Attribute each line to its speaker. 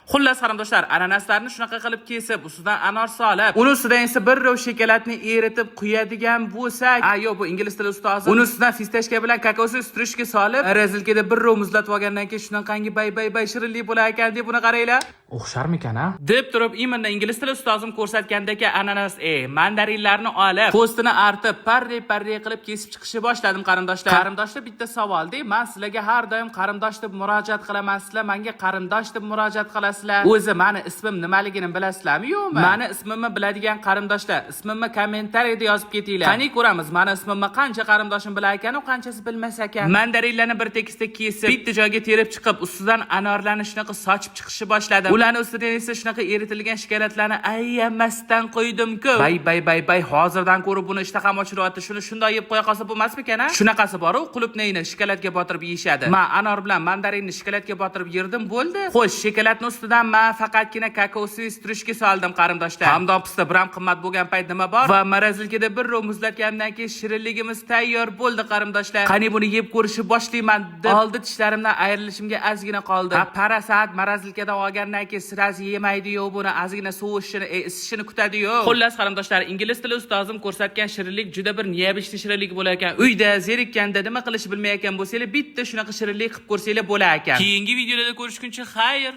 Speaker 1: Xullas qarindoshlar, ananaslarni shunaqa qilib kesib, ustidan anor solib, uni ustidan esa bir rov shokoladni eritib quyadigan bo'lsak, yo'q, bu ingliz tili ustozi. Uni ustidan fistashka bilan kokosli strishka solib, razilkada bir rov muzlatib olgandan keyin shunaqangi bay shirinlik bo'lar ekan deb buni qaranglar.
Speaker 2: O'xsharmikan-a?
Speaker 1: Deb turib, imanda ingliz tili ustozim ko'rsatgandek ananas, mandarinlarni olib, postini artib, parre qilib kesib chiqishni boshladim qarindoshlar. Qarindoshlar bitta savol-da, men sizlarga har doim qarindosh deb murojaat qilaman, sizlar menga qarindosh deb murojaat qilasizlar. O'zi meni ismim nimaligini bilasizlarmi, yo'qmi? Meni ismimni biladigan qarindoshlar, ismimni kommentariyada yozib ketinglar. Qani ko'ramiz, meni ismimni qancha qarindoshim bilar ekan, u qanchasi bilmas ekan. Mandarinlarni bir tekisda kesib, bitta joyga terib chiqib, ustidan anorlarni shunaqa sochib chiqishni boshladim. Ularni ustidan esa shunaqa eritilgan shokoladlarni ayyamasdan qo'ydim-ku. Bay, hozirdan ko'rib buni ishtaham ochiryapti. Shuni shunday yeb qo'ya qolsa bo'lmasmikan-a? Shunaqasi bor-ku, qulupnayni shokoladga botirib yeyishadi. Men anor bilan mandarinni shokoladga botirib yerdim, bo'ldi. Xo'sh, shokoladni ustidan men faqatgina kokosli strishka soldim qarindoshlar. Hamdopista biram qimmat bo'lgan payt nima bor? Va marazilkada bir rov muzlatgandan keyin shirinligimiz tayyor bo'ldi qarindoshlar. Qani buni yeb ko'rishni boshlayman deb oldi tishlarimdan ayrilishimga ozgina qoldi. Parasat marazilkada olgandan keyin siraz yemaydi-yu, buni ozgina sovishini, isishini kutadi-yu. Xullas qarindoshlar, ingliz tili ustozim ko'rsatgan shirinlik juda bir neobishli shirinlik bo'lar ekan. Uyda zerikkanda nima qilish bilmayotgan bo'lsangiz, bitta shunaqa shirinlik qilib ko'rsanglar bo'lar ekan. Keyingi videolarda ko'rishguncha xayr.